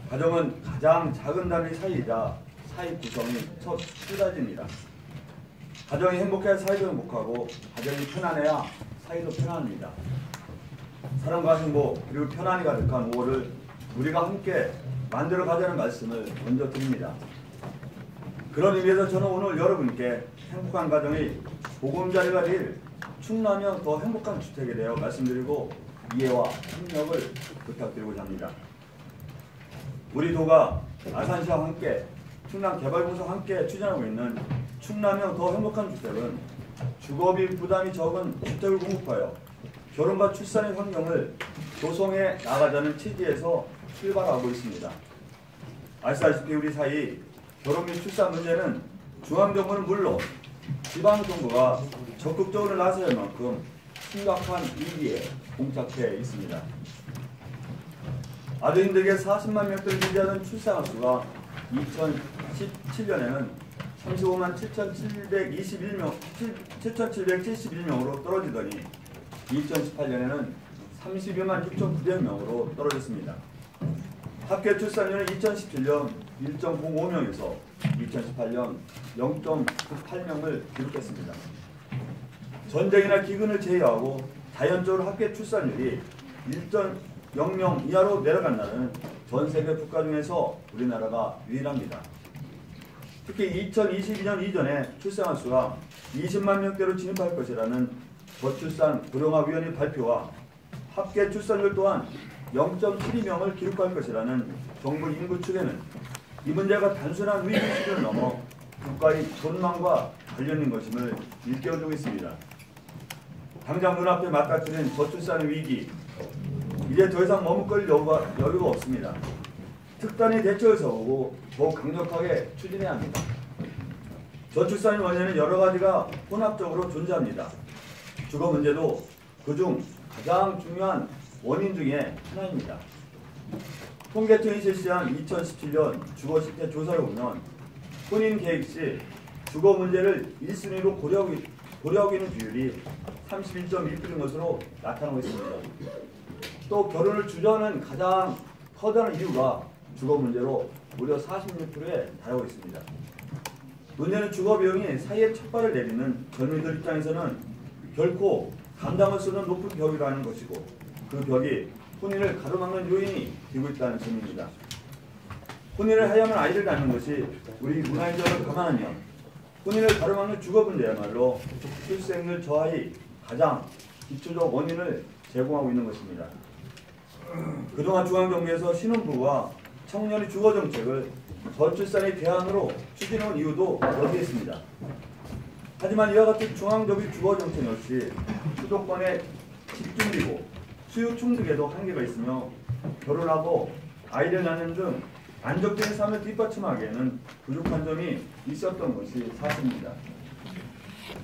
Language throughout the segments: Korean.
가정은 가장 작은 단위 사이이자 사이 구성이 첫 출발입니다. 가정이 행복해야 사이도 행복하고 가정이 편안해야 사이도 편안합니다. 사랑과 행복 그리고 편안이 가득한 5월을 우리가 함께 만들어 가자는 말씀을 먼저 드립니다. 그런 의미에서 저는 오늘 여러분께 행복한 가정의 보금자리가 될 충남형 더 행복한 주택에 대해 말씀드리고 이해와 협력을 부탁드리고자 합니다. 우리 도가 아산시와 함께 충남개발공사와 함께 추진하고 있는 충남형 더 행복한 주택은 주거비 부담이 적은 주택을 공급하여 결혼과 출산의 환경을 조성해 나가자는 취지에서 출발하고 있습니다. 아시다시피 우리 사이 결혼 및 출산 문제는 중앙정부는 물론 지방정부가 적극적으로 나서야 할 만큼 심각한 위기에 봉착해 있습니다. 아주 힘들게 40만 명대를 유지하는 출산아 수가 2017년에는 35만 7,771명으로 떨어지더니 2018년에는 32만 6,900명으로 떨어졌습니다. 합계 출산율은 2017년 1.05명에서 2018년 0.98명을 기록했습니다. 전쟁이나 기근을 제외하고 자연적으로 합계 출산율이 1.00 이하로 내려간 나라는 전 세계 국가 중에서 우리나라가 유일합니다. 특히 2022년 이전에 출산아 수가 20만 명대로 진입할 것이라는 저출산 고령화위원회 발표와 합계 출산율 또한 0.72명을 기록할 것이라는 정부 인구 추계는 이 문제가 단순한 위기 수준을 넘어 국가의 전망과 관련된 것임을 일깨워주고 있습니다. 당장 눈앞에 맞닥뜨린 저출산 위기, 이제 더 이상 머뭇거릴 여유가 없습니다. 특단의 대책을 세우고 더욱 강력하게 추진해야 합니다. 저출산의 원인은 여러 가지가 혼합적으로 존재합니다. 주거 문제도 그중 가장 중요한 원인 중에 하나입니다. 통계청이 실시한 2017년 주거실태 조사를 보면 혼인 계획 시 주거 문제를 1순위로 고려하고 있는 비율이 31.1%인 것으로 나타나고 있습니다. 또 결혼을 주저하는 가장 커다란 이유가 주거 문제로 무려 46%에 달하고 있습니다. 문제는 주거 비용이 사이에 첫 발을 내리는 젊은이들 입장에서는 결코 감당할 수 없는 높은 벽이라는 것이고 그 벽이 혼인을 가로막는 요인이 되고 있다는 점입니다. 혼인을 하려면 아이를 낳는 것이 우리 문화인적으로 감안하면 혼인을 가로막는 주거 문제야말로 출생률 저하의 가장 기초적 원인을 제공하고 있는 것입니다. 그동안 중앙정부에서 신혼부부와 청년의 주거정책을 저출산의 대안으로 추진해온 이유도 여기에 있습니다. 하지만 이와 같은 중앙적인 주거정책 역시 수도권에 집중되고 수요 충족에도 한계가 있으며 결혼하고 아이를 낳는 등 안정적인 삶을 뒷받침하기에는 부족한 점이 있었던 것이 사실입니다.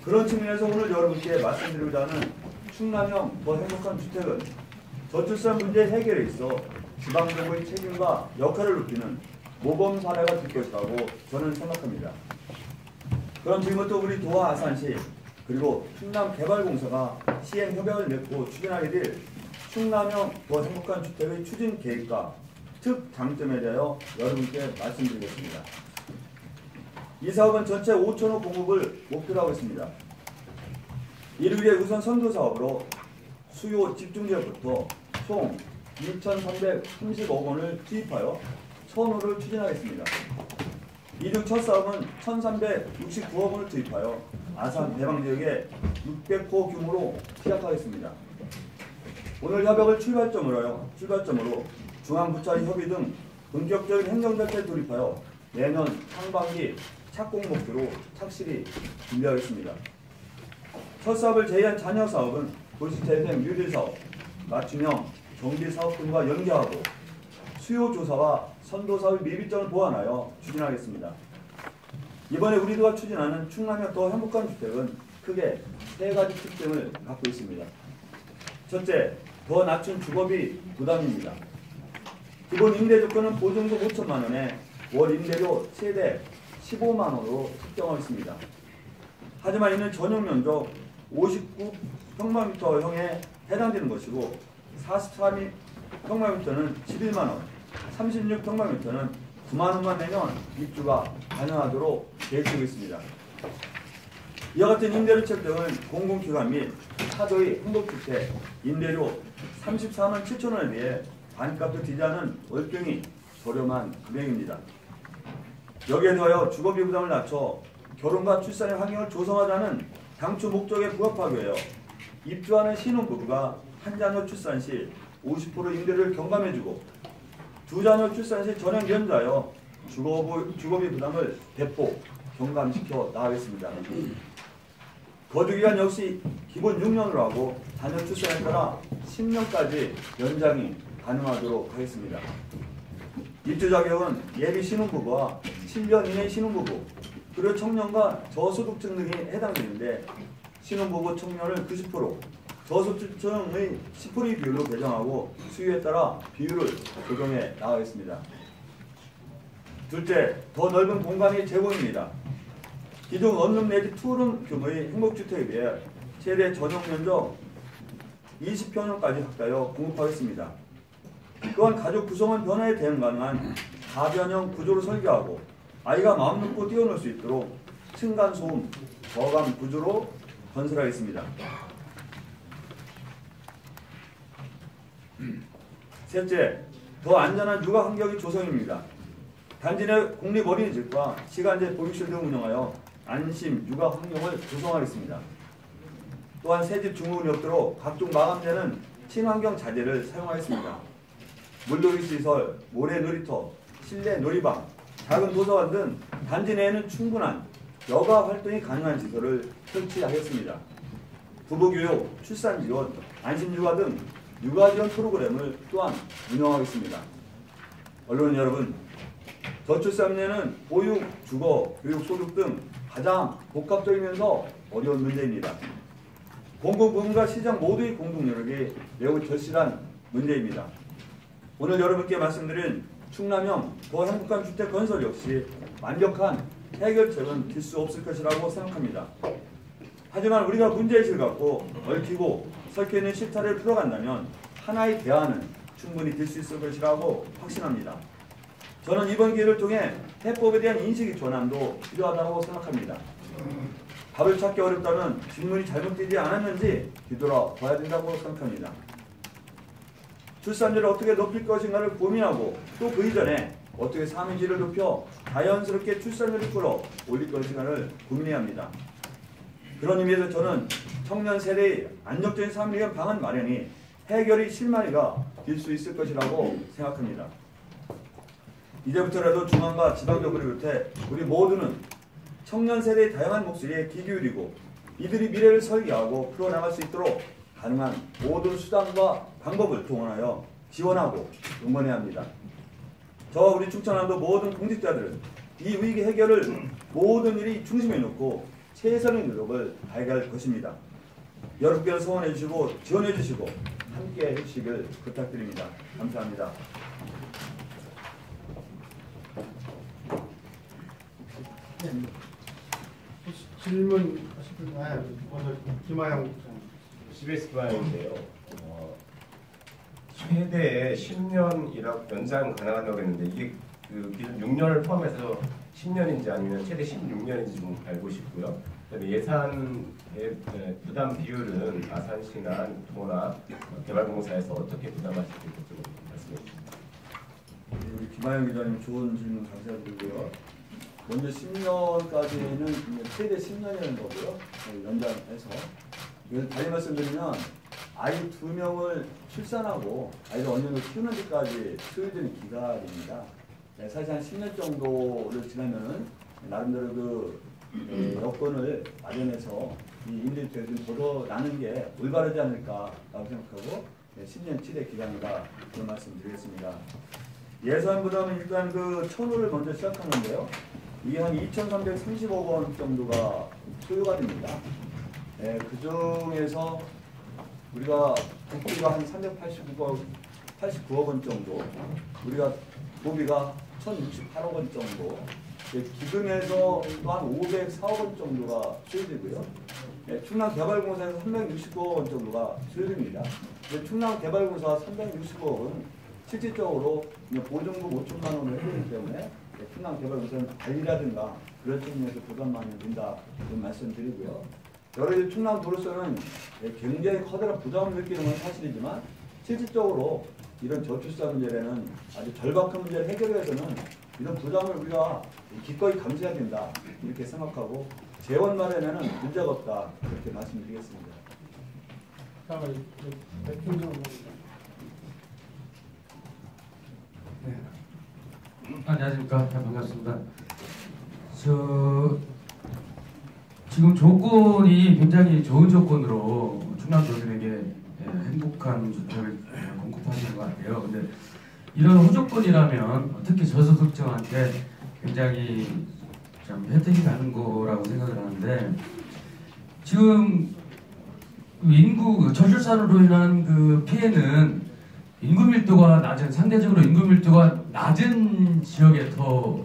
그런 측면에서 오늘 여러분께 말씀드리고자 하는 충남형 더 행복한 주택은 저출산 문제 해결에 있어 지방정부의 책임과 역할을 높이는 모범 사례가 될 것이라고 저는 생각합니다. 그럼 지금부터 우리 도와 아산시 그리고 충남개발공사가 시행협약을 맺고 추진하게 될 충남형 더 행복한 주택의 추진 계획과 특장점에 대하여 여러분께 말씀드리겠습니다. 이 사업은 전체 5,000호 공급을 목표로 하고 있습니다. 이를 위해 우선 선도사업으로 수요 집중지역부터 총 2,330억 원을 투입하여 1,000호를 추진하겠습니다. 이중 첫 사업은 1,369억 원을 투입하여 아산 대방지역에 600호 규모로 시작하겠습니다. 오늘 협약을 출발점으로 중앙부처의 협의 등 본격적인 행정절차에 돌입하여 내년 상반기 착공 목표로 착실히 준비하겠습니다. 첫 사업을 제외한 잔여 사업은 도시재생 뉴딜사업, 맞춤형 정비사업 등과 연계하고 수요조사와 선도사업의 미비점을 보완하여 추진하겠습니다. 이번에 우리도가 추진하는 충남형 더 행복한 주택은 크게 세 가지 특징을 갖고 있습니다. 첫째, 더 낮춘 주거비 부담입니다. 기본 임대 조건은 보증금 5천만 원에 월 임대료 최대 15만 원으로 책정하겠습니다. 하지만 이는 전용 면적 59평방미터형에 해당되는 것이고 43평방미터는 11만 원, 36평방미터는 9만 원만 내면 입주가 가능하도록 계획되고 있습니다. 이와 같은 임대료 책정은 공공기관 및 타도의 행복주택 임대료 34만 7천 원에 비해 반값도 되지 않은 월등히 저렴한 금액입니다. 여기에 더하여 주거비 부담을 낮춰 결혼과 출산의 환경을 조성하자는 당초 목적에 부합하기 위하여 입주하는 신혼부부가 한 자녀 출산 시 50% 임대료를 경감해주고 두 자녀 출산 시 전액 면제하여 주거비 부담을 대폭 경감시켜 나가겠습니다. 거주기간 역시 기본 6년으로 하고 자녀 출산에 따라 10년까지 연장이 가능하도록 하겠습니다. 입주 자격은 예비 신혼부부와 7년 이내 신혼부부 그리고 청년과 저소득층 등이 해당되는데 신혼부부 청년을 90%, 저소득층의 10%의 비율로 배정하고 수요에 따라 비율을 조정해 나가겠습니다. 둘째, 더 넓은 공간이 제공입니다. 기존 원룸 내지 투룸 규모의 행복주택에 비해 최대 전용 면적 20평형까지 확대하여 공급하겠습니다. 또한 가족 구성원 변화에 대응 가능한 다변형 구조로 설계하고 아이가 마음 놓고 뛰어놀 수 있도록 층간소음 저감 구조로 건설하겠습니다. 셋째, 더 안전한 육아 환경의 조성입니다. 단지 내 공립어린이집과 시간제 보육실 등 운영하여 안심 육아 환경을 조성하겠습니다. 또한 새집 증후군이 없도록 각종 마감되는 친환경 자재를 사용하겠습니다. 물놀이 시설, 모래 놀이터, 실내 놀이방, 작은 도서관 등 단지 내에는 충분한 여가 활동이 가능한 시설을 설치하겠습니다. 부부교육, 출산지원, 안심육아 등 육아지원 프로그램을 또한 운영하겠습니다. 언론 여러분, 저출산문제는 보육, 주거, 교육, 소득 등 가장 복합적이면서 어려운 문제입니다. 공공부문과 시장 모두의 공동 노력이 매우 절실한 문제입니다. 오늘 여러분께 말씀드린 충남형 더 행복한 주택 건설 역시 완벽한 해결책은 될 수 없을 것이라고 생각합니다. 하지만 우리가 문제의식을 갖고 얽히고 설켜있는 실타래를 풀어간다면 하나의 대안은 충분히 될 수 있을 것이라고 확신합니다. 저는 이번 기회를 통해 해법에 대한 인식의 전환도 필요하다고 생각합니다. 답을 찾기 어렵다면 질문이 잘못되지 않았는지 뒤돌아봐야 된다고 생각합니다. 출산율을 어떻게 높일 것인가를 고민하고 또 그 이전에 어떻게 삶의 질을 높여 자연스럽게 출산율을 끌어 올릴 것인가를 고민해야 합니다. 그런 의미에서 저는 청년 세대의 안정적인 삶을 위한 방안 마련이 해결의 실마리가 될 수 있을 것이라고 생각합니다. 이제부터라도 중앙과 지방정부를 비롯해 우리 모두는 청년 세대의 다양한 목소리에 귀 기울이고 이들이 미래를 설계하고 풀어나갈 수 있도록 가능한 모든 수단과 방법을 동원하여 지원하고 응원해야 합니다. 저와 우리 충청남도 모든 공직자들은 이 위기 해결을 모든 일이 중심에 놓고 최선의 노력을 다해갈 것입니다. 여러분께서 성원해 주시고 지원해 주시고 함께 해주시길 부탁드립니다. 감사합니다. 질문 하실 분가요? 먼저 김하영 CBS 기반인데요. 최대 10년이라고 연장 가능하다고 했는데 이게 그 기존 6년을 포함해서 10년인지 아니면 최대 16년인지 좀 알고 싶고요. 그다음에 예산의 부담 비율은 아산시나 도나 개발공사에서 어떻게 부담하실지 좀 말씀해 주십시오. 우리 김하영 기자님 좋은 질문 감사드리고요. 먼저 10년까지는 최대 10년이라는 거고요. 연장해서. 다시 말씀드리면 아이 2명을 출산하고 아이를 어느 정도 키우는 데까지 소요되는 기간입니다. 사실 한 10년 정도를 지나면은 나름대로 그 여건을 마련해서 이 임대주택을 좀 걷어나는 게 올바르지 않을까라고 생각하고 10년 최대 기간이다 그런 말씀드리겠습니다. 예산 부담은 일단 그 천호를 먼저 시작하는데요. 이게 한 2,330억 원 정도가 소요가 됩니다. 그 중에서 우리가 국비가 한 389억 원 정도, 우리가 도비가 1,068억 원 정도, 기금에서 또 한 504억 원 정도가 소요되고요. 충남개발공사에서 369억 원 정도가 소요됩니다. 충남개발공사 369억 원 실질적으로 보증금 5천만 원을 해드리기 때문에 충남개발공사는 관리라든가 그런 측면에서 부담 많이 든다 이런 말씀드리고요. 여러 가지 충남도로서는 굉장히 커다란 부담을 느끼는 건 사실이지만 실질적으로 이런 저출산 문제는 아주 절박한 문제를 해결하기 위해서는 이런 부담을 우리가 기꺼이 감수해야 된다 이렇게 생각하고 재원 마련에는 문제가 없다 그렇게 말씀드리겠습니다. 다음은 백준정 네. 안녕하십니까. 반갑습니다. 지금 조건이 굉장히 좋은 조건으로 충남도민에게 행복한 주택을 공급하시는 것 같아요. 근데 이런 호조건이라면 특히 저소득층한테 굉장히 좀 혜택이 가는 거라고 생각을 하는데 지금 인구 저출산으로 인한 그 피해는 인구 밀도가 낮은 상대적으로 인구 밀도가 낮은 지역에 더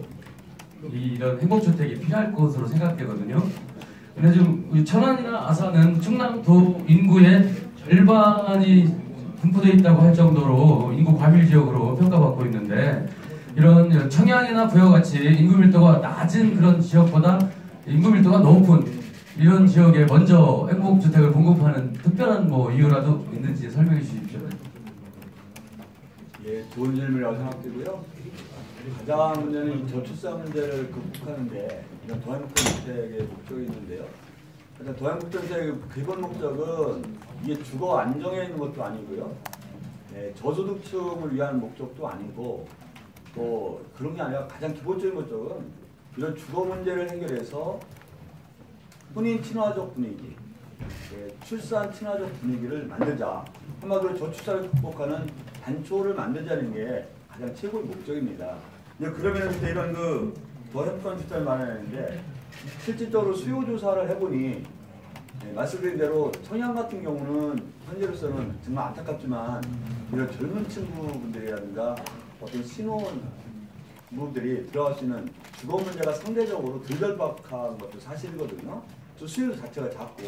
이런 행복주택이 필요할 것으로 생각되거든요. 근데 지금 천안이나 아산은 충남도 인구의 절반이 분포되어 있다고 할 정도로 인구 과밀 지역으로 평가받고 있는데 이런 청양이나 부여같이 인구 밀도가 낮은 그런 지역보다 인구 밀도가 높은 이런 지역에 먼저 행복주택을 공급하는 특별한 이유라도 있는지 설명해 주십시오. 예, 좋은 질문이라고 생각되고요. 가장 문제는 저출산 문제를 극복하는데 이런 도양국정책의 목적이 있는데요. 일단 도양국정책의 기본 목적은 이게 주거 안정에 있는 것도 아니고요. 저소득층을 위한 목적도 아니고 또 그런 게 아니라 가장 기본적인 목적은 이런 주거 문제를 해결해서 혼인 친화적 분위기, 출산 친화적 분위기를 만들자. 한마디로 저출산을 극복하는 단초를 만들자는 게 가장 최고의 목적입니다. 그러면 이런 더 행복한 주택을 마련하는데 실질적으로 수요 조사를 해보니 말씀드린 대로 청양 같은 경우는 현재로서는 정말 안타깝지만 이런 젊은 친구분들이라든가 어떤 신혼부부들이 들어갈 수 있는 주거 문제가 상대적으로 덜 절박한 것도 사실이거든요. 또 수요 자체가 작고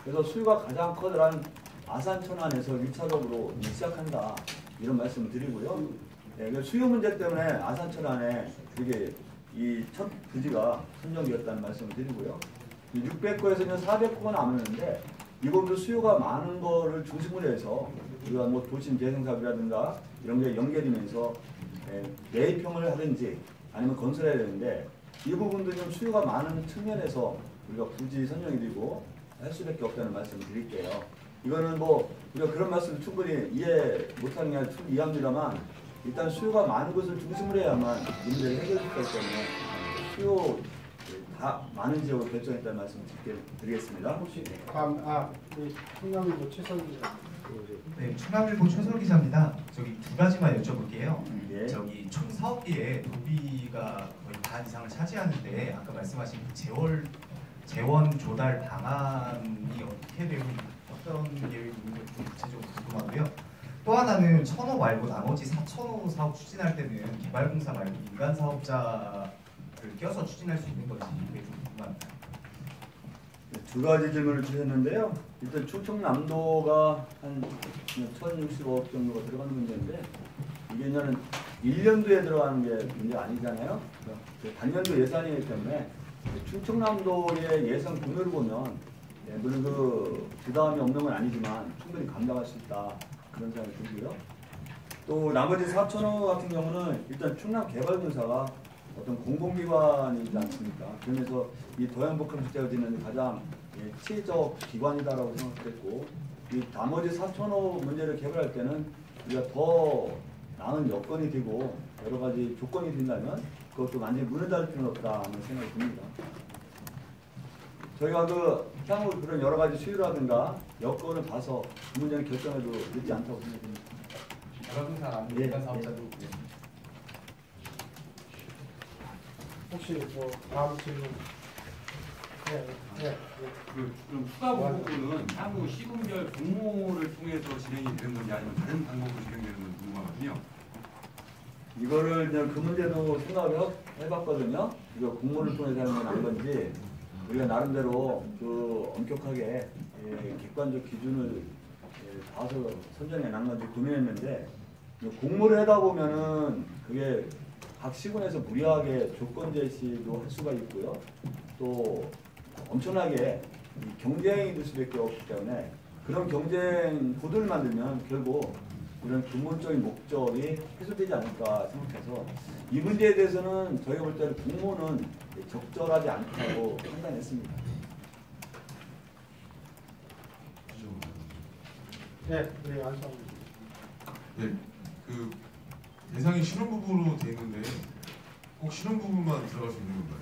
그래서 수요가 가장 커다란 아산 천안에서 1차적으로 시작한다 이런 말씀을 드리고요. 수요 문제 때문에 아산 천안에 이게 이 첫 부지가 선정되었다는 말씀을 드리고요. 600호에서는 400호가 남았는데 이것도 수요가 많은 거를 중심으로 해서 우리가 도심 재생 사업이라든가 이런 게 연결되면서 매입형을 하든지 아니면 건설해야 되는데 이 부분도 좀 수요가 많은 측면에서 우리가 부지 선정이 되고 할 수밖에 없다는 말씀을 드릴게요. 이거는 우리가 그런 말씀을 충분히 이해 못하는 게 아니라 충분히 이해합니다만 일단 수요가 많은 것을 중심으로 해야만 문제를 해결할 수 있기 때문에 수요 다 많은 지역으로 결정했다는 말씀을 드리겠습니다. 혹시 다음 충남일보 최선 기자. 네, 충남일보 최선 기자입니다. 저기 두 가지만 여쭤볼게요. 예. 저기 총 사업비의 도비가 거의 반 이상을 차지하는데 아까 말씀하신 재원 조달 방안이 어떻게 되고 어떤 계획이 있는지 좀 구체적으로 궁금하고요. 또 하나는 천호 말고 나머지 4천호 사업 추진할 때는 개발공사 말고 민간 사업자를 껴서 추진할 수 있는 건지 이게 좀 궁금합니다. 두 가지 질문을 주셨는데요. 일단 충청남도가 한 1,060억 정도가 들어가는 문제인데 이게 이제는 1년도에 들어가는 게 문제 아니잖아요. 단년도 예산이기 때문에 충청남도의 예산 규모를 보면 물론 부담이 없는 건 아니지만 충분히 감당할 수 있다 그런 생각이 들고요. 또 나머지 4천억 같은 경우는 일단 충남개발공사가 어떤 공공기관이지 않습니까? 그러면서 이 도양복합주택을 짓는 가장 치적 기관이다라고 생각했고 이 나머지 4천억 문제를 개발할 때는 우리가 더 나은 여건이 되고 여러 가지 조건이 된다면 그것도 완전히 문을 닫을 필요는 없다 하는 생각이 듭니다. 저희가 향후 그런 여러 가지 수요라든가 여건을 봐서 그 문제는 결정해도 늦지 않다고 생각합니다. 개발공사 민간 사업자도 혹시 다음 질문. 그럼 추가 보고는 향후 시군별 공모를 통해서 진행이 되는 건지 아니면 다른 방법으로 진행되는 건지 궁금하거든요. 이거를 그 문제도 생각을 해봤거든요. 이거 공모를 통해서 하는 건 아닌 건지 우리가 나름대로 엄격하게 객관적 기준을 봐서 선정해 난 건지 고민했는데 공모를 하다 보면은 그게 각 시군에서 무리하게 조건 제시도 할 수가 있고요. 또 엄청나게 이 경쟁이 될 수밖에 없기 때문에 그런 경쟁 구도를 만들면 결국 이런 근본적인 목적이 해소되지 않을까 생각해서 이 문제에 대해서는 저희가 볼 때는 공모는 적절하지 않다고 판단했습니다. 네, 우리 안성. 네, 그 대상이 신혼부부로 돼 있는데 꼭 신혼부부만 들어갈 수 있는 건가요?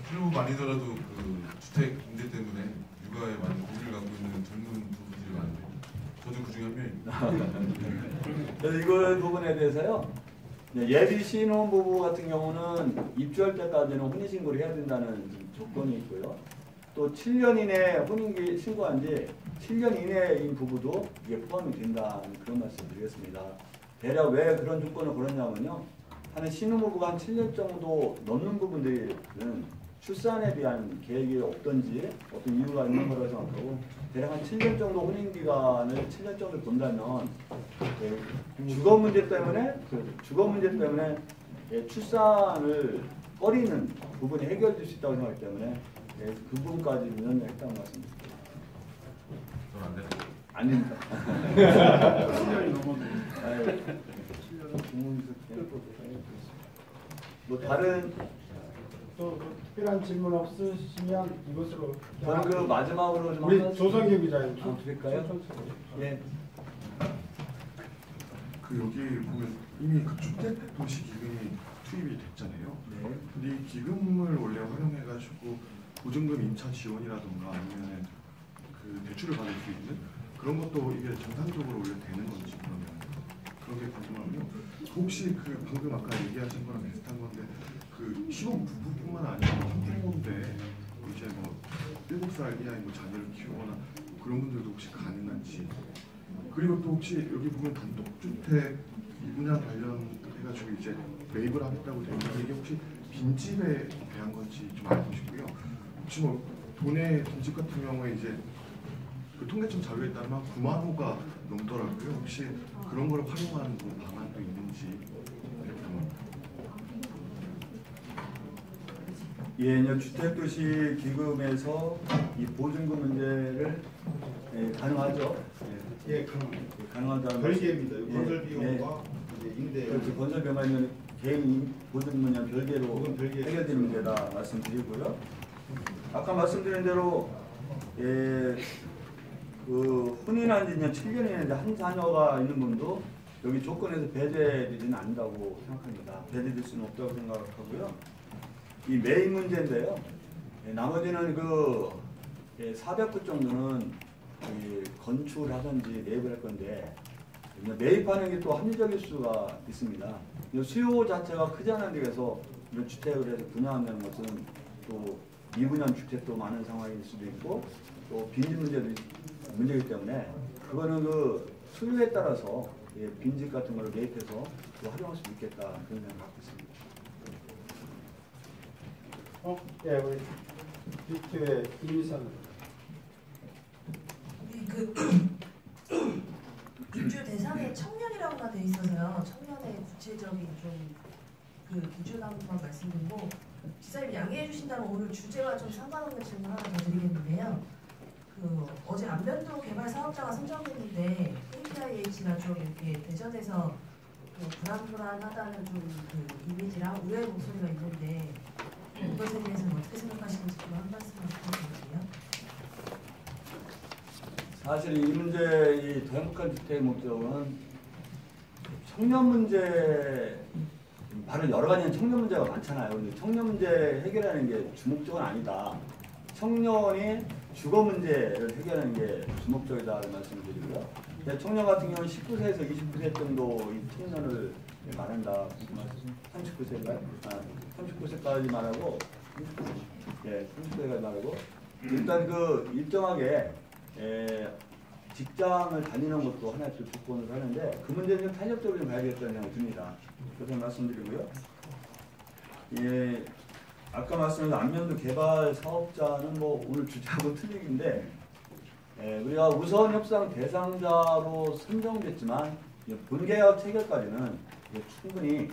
신혼부부 아니더라도 그 주택 문제 때문에 육아에 많은 고민을 갖고 있는 젊은 부부들이 많은데 저도 그 중에 한 명입니다. 그래서 이거 부분에 대해서요. 예비 신혼부부 같은 경우는 입주할 때까지는 혼인신고를 해야 된다는 조건이 있고요. 또 7년 이내 혼인 신고한 지 7년 이내인 부부도 이게 포함이 된다는 그런 말씀 드리겠습니다. 대략 왜 그런 조건을 걸었냐면요. 한 신혼부부가 한 7년 정도 넘는 부분들은 출산에 대한 계획이 없던지 어떤 이유가 있는 거라고 생각하고 대략 한 7년 정도 혼인 기간을 7년 정도 본다면 주거 문제 때문에 출산을 꺼리는 부분이 해결될 수 있다고 생각하기 때문에 그 부분까지는 했다고 말씀드립니다. 저는 안 되는 거예요. 안 됩니다. 7년이 넘었는데. 7년은 공무원에서 뭐 다른 또 특별한 질문 없으시면 이것으로 저는 그 마지막으로 좀 우리 하나 조성규 기자님 드릴까요? 예. 그 여기 보면 이미 그 주택도시 기금이 투입이 됐잖아요. 네. 근데 이 기금을 원래 활용해가지고 보증금 임차 지원이라던가 아니면 그 대출을 받을 수 있는 그런 것도 이게 정상적으로 원래 되는 건지 그러면 그런 게 궁금하고요. 혹시 그 방금 아까 얘기하신 거랑 비슷한 건데 그 신혼 부부뿐만 아니라 한부모인데 이제 뭐 7살 이하의 뭐 자녀를 키우거나 뭐 그런 분들도 혹시 가능한지 그리고 또 혹시 여기 보면 단독주택 이 분야 관련해가지고 이제 매입을 하겠다고 되어 있는데 이게 혹시 빈집에 대한 건지 좀 알고 싶고요. 혹시 뭐 도내 빈집 같은 경우에 이제 그 통계청 자료에 따르면 9만 호가 넘더라고요. 혹시 그런 걸 활용하는 뭐 방안도 있는지 이렇게 한번. 예, 주택도시 기금에서 이 보증금 문제를 가능하죠. 예, 가능합니다. 가능하다는 별개입니다. 예, 건설 비용과 이제 임대 그렇죠. 건설 비용은 개인 보증금은 별개로 그건 별개 해결되는 문제다 말씀드리고요. 아까 말씀드린 대로 그 혼인한 지 7년이나 한 자녀가 있는 분도 여기 조건에서 배제되지는 않는다고 생각합니다. 배제될 수는 없다고 생각하고요. 이 매입 문제인데요. 나머지는 그 400구 정도는 건축하든지 매입을 할 건데 매입하는 게 또 합리적일 수가 있습니다. 수요 자체가 크지 않은 데에서 이런 주택을 해서 분양한다는 것은 또 미분양 주택도 많은 상황일 수도 있고 또 빈집 문제도 문제이기 때문에 그거는 그 수요에 따라서 빈집 같은 거를 매입해서 또 활용할 수 있겠다 그런 생각 갖고 있습니다. 예, 우리 비트의 김희선. 그 입주 대상에 청년이라고나 돼 있어서요. 청년의 구체적인 좀 그 기준 한번 말씀드리고 지사님 양해해 주신다면 오늘 주제와 좀 상관없는 질문 하나 더 드리겠는데요. 그 어제 안면도 개발 사업자가 선정됐는데 KPIH가 좀 이렇게 대전에서 불안불안하다는 좀 그 이미지랑 우려의 목소리가 있는데 이것에 대해서는 어떻게 생각하시는지 좀 한 말씀 부탁드릴게요. 사실 이 문제의 더 행복한 주택의 목적은 청년 문제, 바로 여러 가지 청년 문제가 많잖아요. 근데 청년 문제 해결하는 게 주목적은 아니다. 청년이 주거 문제를 해결하는 게 주목적이다는 말씀을 드리고요. 청년 같은 경우는 19세에서 29세 정도의 청년을 말한다. 39세인가요? 39세까지 말하고, 39세까지 말하고, 일단 그 일정하게 직장을 다니는 것도 하나의 또 조건으로 하는데 그 문제는 좀 탄력적으로 좀 봐야겠다는 생각이 듭니다. 그래서 말씀드리고요. 예, 아까 말씀드린 안면도 개발 사업자는 뭐 오늘 주제하고 틀리긴데 우리가 우선 협상 대상자로 선정됐지만 본계약 체결까지는 충분히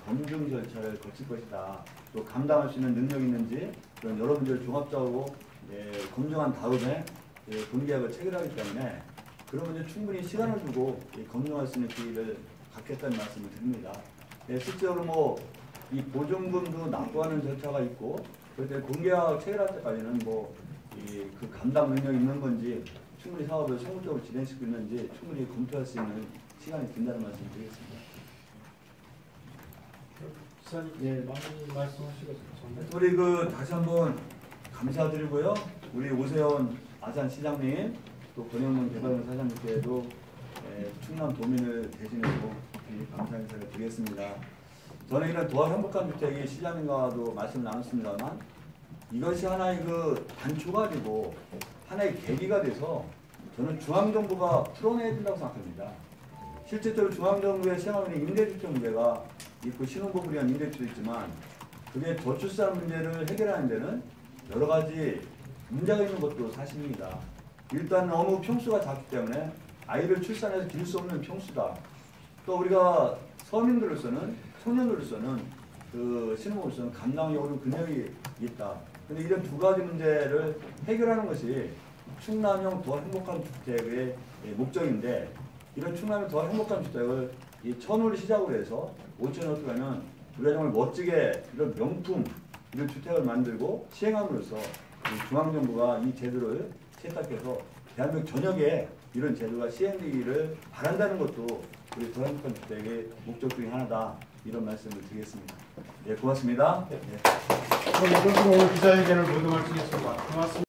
검증 절차를 거칠 것이다. 또 감당할 수 있는 능력이 있는지 그런 여러 문제를 종합적으로 검증한 다음에 본계약을 체결하기 때문에 그런 문제 충분히 시간을 두고 검증할 수 있는 기회를 갖겠다는 말씀을 드립니다. 실제로 이 보증금도 납부하는 절차가 있고 그때 공계약 체결할 때까지는 그 감당 능력이 있는 건지 충분히 사업을 성공적으로 진행시키고 있는지 충분히 검토할 수 있는 시간이 든다는 말씀을 드리겠습니다. 기사님, 예, 많이 말씀하시고 우리 다시 한번 감사드리고요. 우리 오세훈 아산 시장님 또 권영문 개발원 사장님께도 충남 도민을 대신해서 감사 인사를 드리겠습니다. 저는 이런 더 행복한 주택이 시장님과도 말씀 나눴습니다만 이것이 하나의 단초가지고 하나의 계기가 돼서 저는 중앙정부가 풀어내야 된다고 생각합니다. 실제적으로 중앙정부의 시행하는 임대주택 문제가 있고 신혼부부에 대한 임대주도 있지만 그게 저출산 문제를 해결하는 데는 여러 가지 문제가 있는 것도 사실입니다. 일단 너무 평수가 작기 때문에 아이를 출산해서 기를 수 없는 평수다. 또 우리가 서민들로서는 청년들로서는 신혼부로서는 감당이 어려운 금액이 있다. 근데 이런 두 가지 문제를 해결하는 것이 충남형 더 행복한 주택의 목적인데 이런 충남형 더 행복한 주택을 이 1,000호를 시작으로 해서 5,000호로 가면 우리가 정말 멋지게 이런 명품 이런 주택을 만들고 시행함으로써 중앙정부가 이 제도를 채택해서 대한민국 전역에 이런 제도가 시행되기를 바란다는 것도 우리 더 행복한 주택의 목적 중에 하나다. 이런 말씀을 드리겠습니다. 네, 고맙습니다. 네. 그럼 이것으로 오늘 기자회견을 모두 마치겠습니다. 고맙습니다.